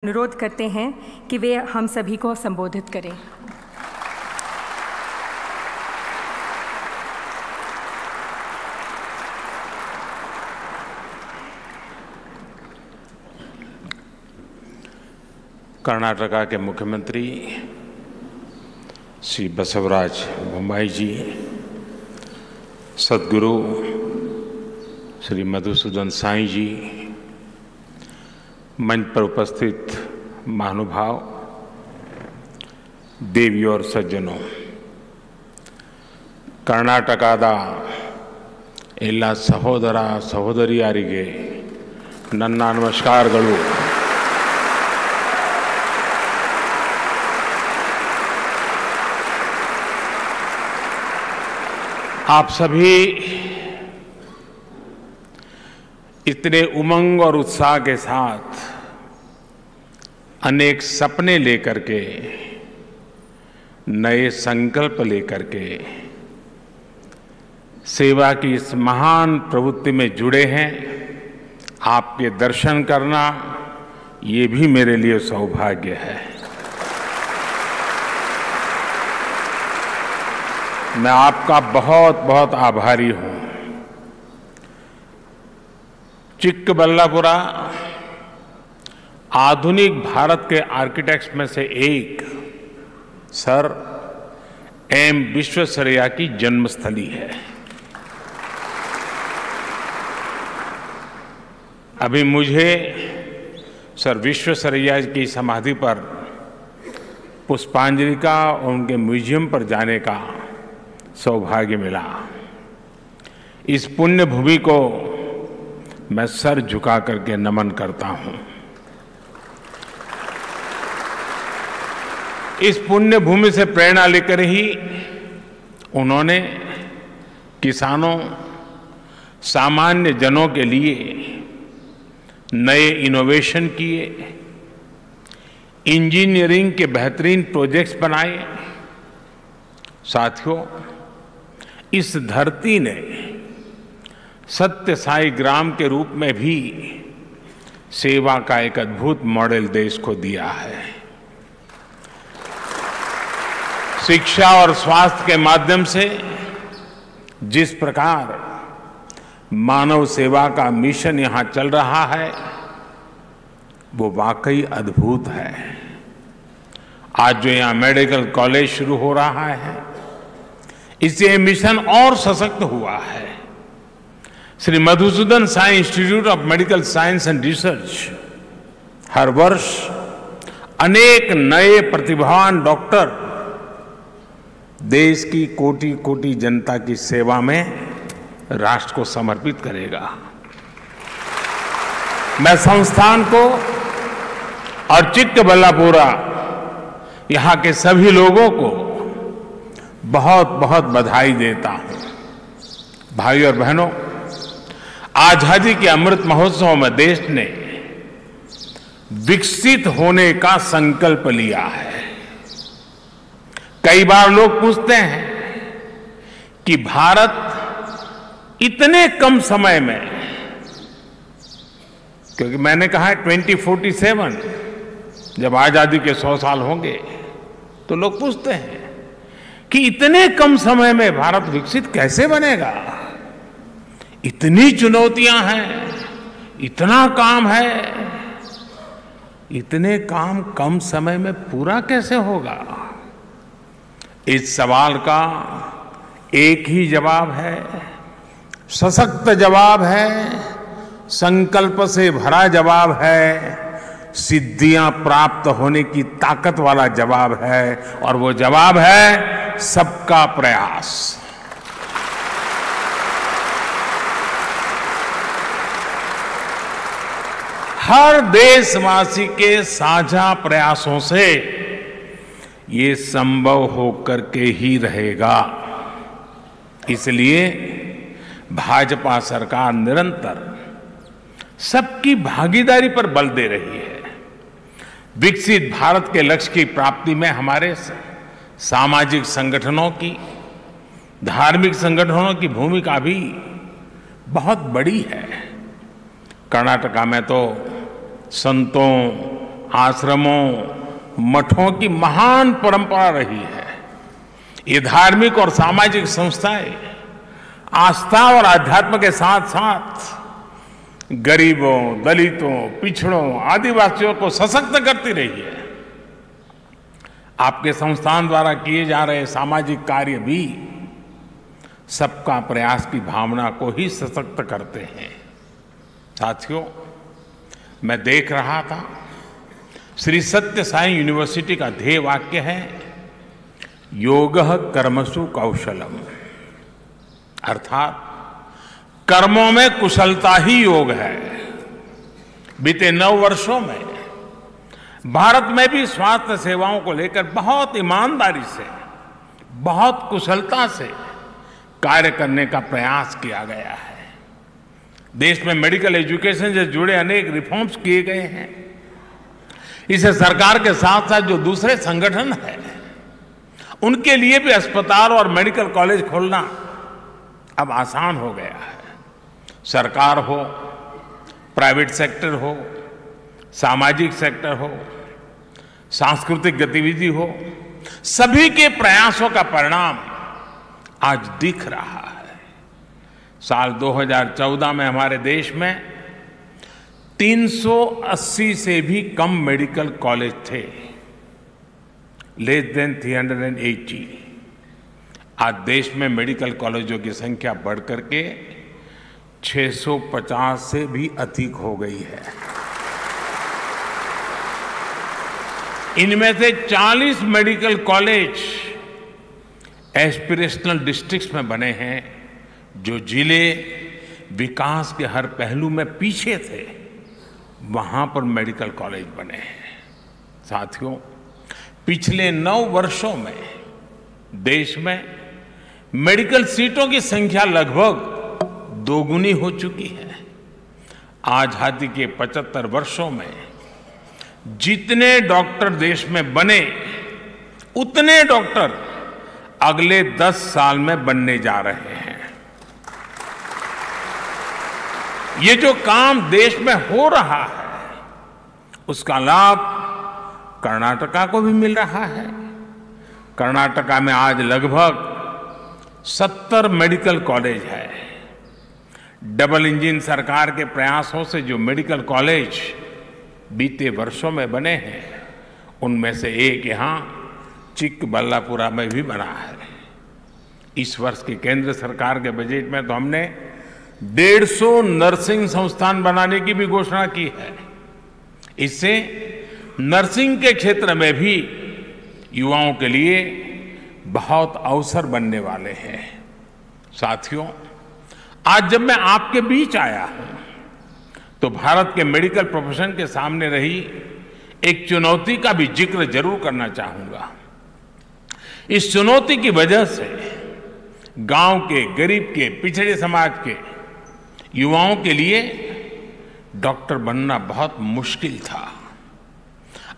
अनुरोध करते हैं कि वे हम सभी को संबोधित करें। कर्नाटका के मुख्यमंत्री श्री बसवराज बोम्माई जी, सद्गुरु श्री मधुसूदन साई जी, मंच पर उपस्थित महानुभाव, देवियों और सज्जनों, कर्नाटकದ ಎಲ್ಲ ಸಹೋದರ ಸಹೋದರಿಯರಿಗೆ ನನ್ನ ನಮಸ್ಕಾರಗಳು। आप सभी इतने उमंग और उत्साह के साथ अनेक सपने लेकर के, नए संकल्प लेकर के सेवा की इस महान प्रवृत्ति में जुड़े हैं। आपके दर्शन करना ये भी मेरे लिए सौभाग्य है। मैं आपका बहुत बहुत आभारी हूं। चिक्कबल्लापुरा आधुनिक भारत के आर्किटेक्ट्स में से एक सर एम विश्वेश्वरैया की जन्मस्थली है। अभी मुझे सर विश्वेश्वरैया की समाधि पर पुष्पांजलि का और उनके म्यूजियम पर जाने का सौभाग्य मिला। इस पुण्य भूमि को मैं सर झुका करके नमन करता हूं। इस पुण्य भूमि से प्रेरणा लेकर ही उन्होंने किसानों, सामान्य जनों के लिए नए इनोवेशन किए, इंजीनियरिंग के बेहतरीन प्रोजेक्ट्स बनाए। साथियों, इस धरती ने सत्य साई ग्राम के रूप में भी सेवा का एक अद्भुत मॉडल देश को दिया है। शिक्षा और स्वास्थ्य के माध्यम से जिस प्रकार मानव सेवा का मिशन यहां चल रहा है, वो वाकई अद्भुत है। आज जो यहां मेडिकल कॉलेज शुरू हो रहा है, इससे मिशन और सशक्त हुआ है। Shri Madhusudan Sai institute of medical science and research हर वर्ष अनेक नए प्रतिभावान डॉक्टर देश की कोटि कोटि जनता की सेवा में राष्ट्र को समर्पित करेगा। मैं संस्थान को और चिक्कबल्लापुरा यहां के सभी लोगों को बहुत बहुत बधाई देता हूं। भाइयों और बहनों, आजादी के अमृत महोत्सव में देश ने विकसित होने का संकल्प लिया है। कई बार लोग पूछते हैं कि भारत इतने कम समय में, क्योंकि मैंने कहा है 2047 जब आजादी के 100 साल होंगे, तो लोग पूछते हैं कि इतने कम समय में भारत विकसित कैसे बनेगा। इतनी चुनौतियां हैं, इतना काम है, इतने काम कम समय में पूरा कैसे होगा। इस सवाल का एक ही जवाब है, सशक्त जवाब है, संकल्प से भरा जवाब है, सिद्धियां प्राप्त होने की ताकत वाला जवाब है, और वो जवाब है सबका प्रयास। हर देशवासी के साझा प्रयासों से ये संभव होकर के ही रहेगा। इसलिए भाजपा सरकार निरंतर सबकी भागीदारी पर बल दे रही है। विकसित भारत के लक्ष्य की प्राप्ति में हमारे सामाजिक संगठनों की, धार्मिक संगठनों की भूमिका भी बहुत बड़ी है। कर्नाटका में तो संतों, आश्रमों, मठों की महान परंपरा रही है। ये धार्मिक और सामाजिक संस्थाएं आस्था और आध्यात्म के साथ साथ गरीबों, दलितों, पिछड़ों, आदिवासियों को सशक्त करती रही है। आपके संस्थान द्वारा किए जा रहे सामाजिक कार्य भी सबका प्रयास की भावना को ही सशक्त करते हैं। साथियों, मैं देख रहा था, श्री सत्य साई यूनिवर्सिटी का ध्येय वाक्य है योगः कर्मसु कौशलम, अर्थात कर्मों में कुशलता ही योग है। बीते 9 वर्षों में भारत में भी स्वास्थ्य सेवाओं को लेकर बहुत ईमानदारी से, बहुत कुशलता से कार्य करने का प्रयास किया गया है। देश में मेडिकल एजुकेशन से जुड़े अनेक रिफॉर्म्स किए गए हैं। इसे सरकार के साथ साथ जो दूसरे संगठन हैं, उनके लिए भी अस्पताल और मेडिकल कॉलेज खोलना अब आसान हो गया है। सरकार हो, प्राइवेट सेक्टर हो, सामाजिक सेक्टर हो, सांस्कृतिक गतिविधि हो, सभी के प्रयासों का परिणाम आज दिख रहा है। साल 2014 में हमारे देश में 380 से भी कम मेडिकल कॉलेज थे, लेस देन 380। आज देश में मेडिकल कॉलेजों की संख्या बढ़कर के 650 से भी अधिक हो गई है। इनमें से 40 मेडिकल कॉलेज एस्पिरेशनल डिस्ट्रिक्ट्स में बने हैं, जो जिले विकास के हर पहलू में पीछे थे, वहां पर मेडिकल कॉलेज बने हैं। साथियों, पिछले 9 वर्षों में देश में मेडिकल सीटों की संख्या लगभग दोगुनी हो चुकी है। आजादी के 75 वर्षों में जितने डॉक्टर देश में बने, उतने डॉक्टर अगले 10 साल में बनने जा रहे हैं। ये जो काम देश में हो रहा है, उसका लाभ कर्नाटका को भी मिल रहा है। कर्नाटका में आज लगभग 70 मेडिकल कॉलेज है। डबल इंजन सरकार के प्रयासों से जो मेडिकल कॉलेज बीते वर्षों में बने हैं, उनमें से एक यहां चिकबल्लापुरा में भी बना है। इस वर्ष की केंद्र सरकार के बजट में तो हमने 150 नर्सिंग संस्थान बनाने की भी घोषणा की है। इससे नर्सिंग के क्षेत्र में भी युवाओं के लिए बहुत अवसर बनने वाले हैं। साथियों, आज जब मैं आपके बीच आया हूं, तो भारत के मेडिकल प्रोफेशन के सामने रही एक चुनौती का भी जिक्र जरूर करना चाहूंगा। इस चुनौती की वजह से गांव के, गरीब के, पिछड़े समाज के युवाओं के लिए डॉक्टर बनना बहुत मुश्किल था।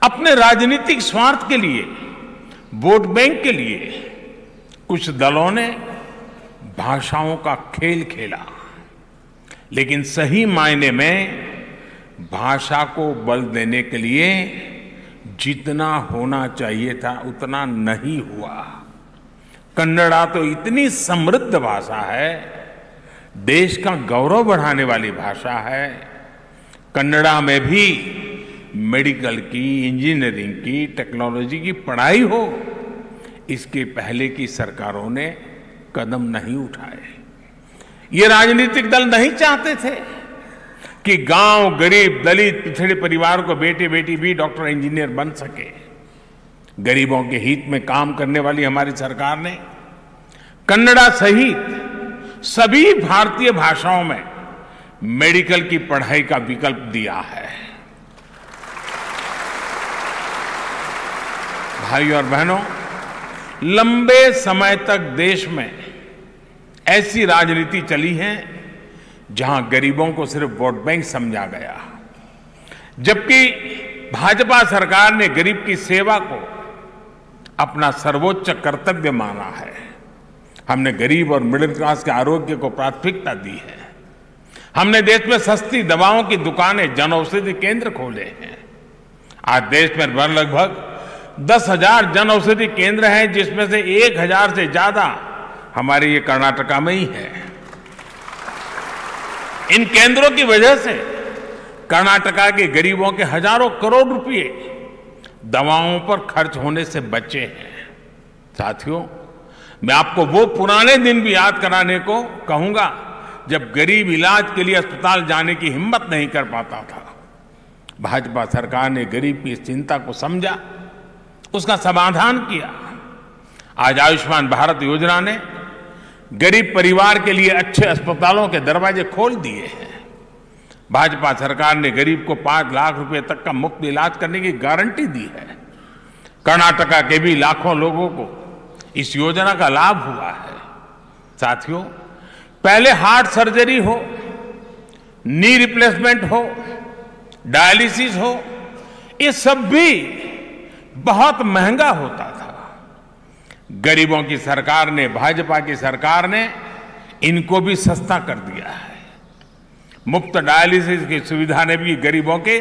अपने राजनीतिक स्वार्थ के लिए, वोट बैंक के लिए कुछ दलों ने भाषाओं का खेल खेला, लेकिन सही मायने में भाषा को बल देने के लिए जितना होना चाहिए था उतना नहीं हुआ। कन्नड़ा तो इतनी समृद्ध भाषा है, देश का गौरव बढ़ाने वाली भाषा है। कन्नड़ा में भी मेडिकल की, इंजीनियरिंग की, टेक्नोलॉजी की पढ़ाई हो, इसके पहले की सरकारों ने कदम नहीं उठाए। ये राजनीतिक दल नहीं चाहते थे कि गांव, गरीब, दलित, पिछड़े परिवार को बेटे बेटी भी डॉक्टर, इंजीनियर बन सके। गरीबों के हित में काम करने वाली हमारी सरकार ने कन्नड़ा सहित सभी भारतीय भाषाओं में मेडिकल की पढ़ाई का विकल्प दिया है। भाई और बहनों, लंबे समय तक देश में ऐसी राजनीति चली है जहां गरीबों को सिर्फ वोट बैंक समझा गया, जबकि भाजपा सरकार ने गरीब की सेवा को अपना सर्वोच्च कर्तव्य माना है। हमने गरीब और मिडिल क्लास के आरोग्य को प्राथमिकता दी है। हमने देश में सस्ती दवाओं की दुकानें, जन औषधि केंद्र खोले हैं। आज देश में लगभग 10,000 जन औषधि केंद्र हैं, जिसमें से 1,000 से ज्यादा हमारे ये कर्नाटका में ही है। इन केंद्रों की वजह से कर्नाटका के गरीबों के हजारों करोड़ रुपए दवाओं पर खर्च होने से बचे हैं। साथियों, मैं आपको वो पुराने दिन भी याद कराने को कहूंगा जब गरीब इलाज के लिए अस्पताल जाने की हिम्मत नहीं कर पाता था। भाजपा सरकार ने गरीब की इस चिंता को समझा, उसका समाधान किया। आज आयुष्मान भारत योजना ने गरीब परिवार के लिए अच्छे अस्पतालों के दरवाजे खोल दिए हैं। भाजपा सरकार ने गरीब को 5 लाख रुपए तक का मुफ्त इलाज करने की गारंटी दी है। कर्नाटका के भी लाखों लोगों को इस योजना का लाभ हुआ है। साथियों, पहले हार्ट सर्जरी हो, नी रिप्लेसमेंट हो, डायलिसिस हो, ये सब भी बहुत महंगा होता था। गरीबों की सरकार ने, भाजपा की सरकार ने इनको भी सस्ता कर दिया है। मुफ्त डायलिसिस की सुविधा ने भी गरीबों के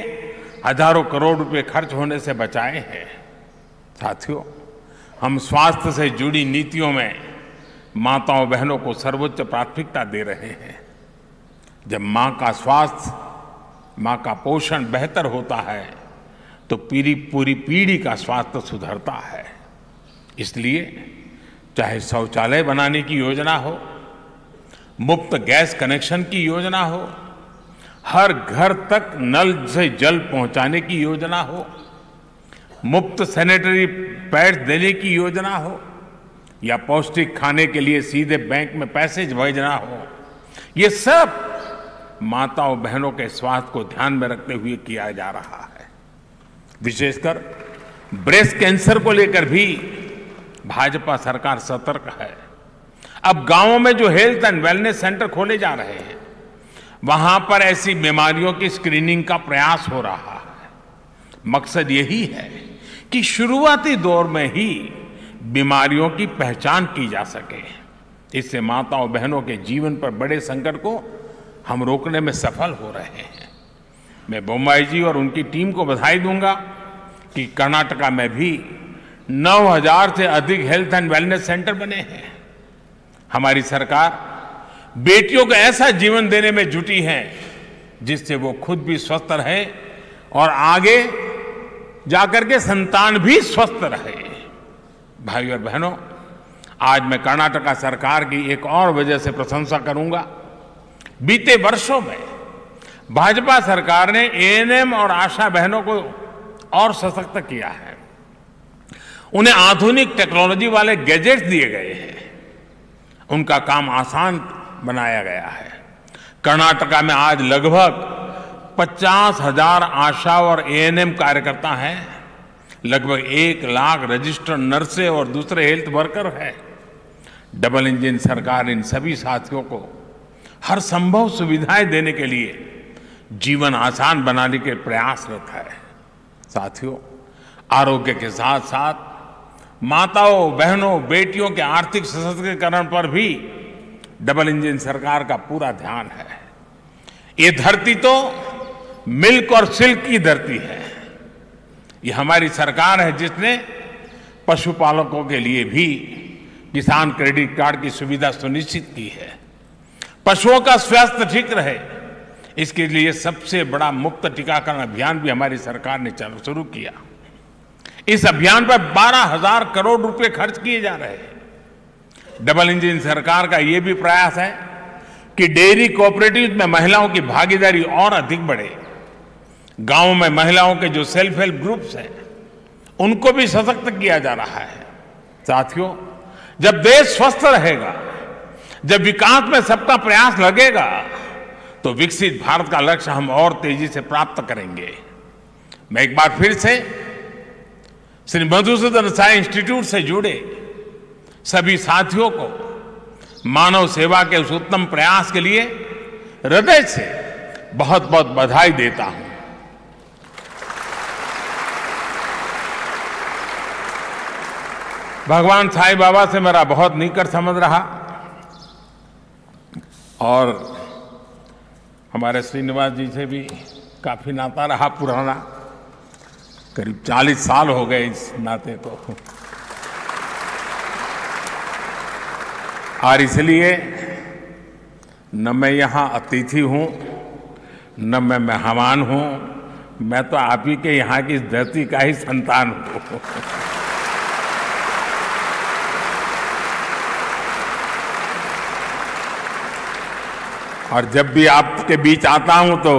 हजारों करोड़ रुपए खर्च होने से बचाए हैं। साथियों, हम स्वास्थ्य से जुड़ी नीतियों में माताओं बहनों को सर्वोच्च प्राथमिकता दे रहे हैं। जब मां का स्वास्थ्य, मां का पोषण बेहतर होता है तो पूरी पीढ़ी का स्वास्थ्य सुधरता है। इसलिए चाहे शौचालय बनाने की योजना हो, मुफ्त गैस कनेक्शन की योजना हो, हर घर तक नल से जल पहुंचाने की योजना हो, मुफ्त सैनिटरी पैड्स देने की योजना हो, या पौष्टिक खाने के लिए सीधे बैंक में पैसे भेजना हो, ये सब माताओं बहनों के स्वास्थ्य को ध्यान में रखते हुए किया जा रहा है। विशेषकर ब्रेस्ट कैंसर को लेकर भी भाजपा सरकार सतर्क है। अब गांवों में जो हेल्थ एंड वेलनेस सेंटर खोले जा रहे हैं, वहां पर ऐसी बीमारियों की स्क्रीनिंग का प्रयास हो रहा है। मकसद यही है कि शुरुआती दौर में ही बीमारियों की पहचान की जा सके। इससे माताओं बहनों के जीवन पर बड़े संकट को हम रोकने में सफल हो रहे हैं। मैं बोम्मई जी और उनकी टीम को बधाई दूंगा कि कर्नाटका में भी 9,000 से अधिक हेल्थ एंड वेलनेस सेंटर बने हैं। हमारी सरकार बेटियों को ऐसा जीवन देने में जुटी है जिससे वो खुद भी स्वस्थ रहे और आगे जाकर के संतान भी स्वस्थ रहे। भाइयों और बहनों, आज मैं कर्नाटका सरकार की एक और वजह से प्रशंसा करूंगा। बीते वर्षों में भाजपा सरकार ने एएनएम और आशा बहनों को और सशक्त किया है। उन्हें आधुनिक टेक्नोलॉजी वाले गैजेट्स दिए गए हैं, उनका काम आसान बनाया गया है। कर्नाटका में आज लगभग 50,000 आशा और एएनएम कार्यकर्ता हैं, लगभग 1 लाख रजिस्टर्ड नर्सें और दूसरे हेल्थ वर्कर हैं। डबल इंजन सरकार इन सभी साथियों को हर संभव सुविधाएं देने के लिए जीवन आसान बनाने के प्रयासरत है। साथियों, आरोग्य के साथ साथ माताओं बहनों बेटियों के आर्थिक सशक्तिकरण पर भी डबल इंजन सरकार का पूरा ध्यान है। ये धरती तो मिल्क और सिल्क की धरती है। ये हमारी सरकार है जिसने पशुपालकों के लिए भी किसान क्रेडिट कार्ड की सुविधा सुनिश्चित की है। पशुओं का स्वास्थ्य ठीक रहे, इसके लिए सबसे बड़ा मुफ्त टीकाकरण अभियान भी हमारी सरकार ने शुरू किया। इस अभियान पर 12,000 करोड़ रुपए खर्च किए जा रहे हैं। डबल इंजन सरकार का यह भी प्रयास है कि डेयरी कोऑपरेटिव में महिलाओं की भागीदारी और अधिक बढ़े। गांवों में महिलाओं के जो सेल्फ हेल्प ग्रुप्स हैं, उनको भी सशक्त किया जा रहा है। साथियों, जब देश स्वस्थ रहेगा, जब विकास में सबका प्रयास लगेगा, तो विकसित भारत का लक्ष्य हम और तेजी से प्राप्त करेंगे। मैं एक बार फिर से श्री मधुसूदन साई इंस्टीट्यूट से जुड़े सभी साथियों को मानव सेवा के उस उत्तम प्रयास के लिए हृदय से बहुत बहुत बधाई देता हूं। भगवान साईं बाबा से मेरा बहुत निकट संबंध रहा और हमारे श्रीनिवास जी से भी काफी नाता रहा पुराना। करीब 40 साल हो गए इस नाते को। और इसलिए न मैं यहाँ अतिथि हूँ, न मैं मेहमान हूँ, मैं तो आप ही के यहाँ की इस धरती का ही संतान हूँ। और जब भी आपके बीच आता हूँ तो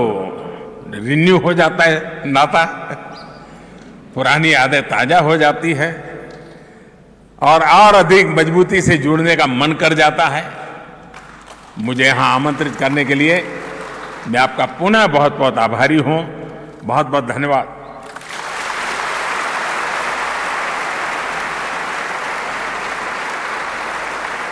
रिन्यू हो जाता है नाता, पुरानी यादें ताजा हो जाती है और अधिक मजबूती से जुड़ने का मन कर जाता है। मुझे यहाँ आमंत्रित करने के लिए मैं आपका पुनः बहुत बहुत आभारी हूँ। बहुत बहुत धन्यवाद।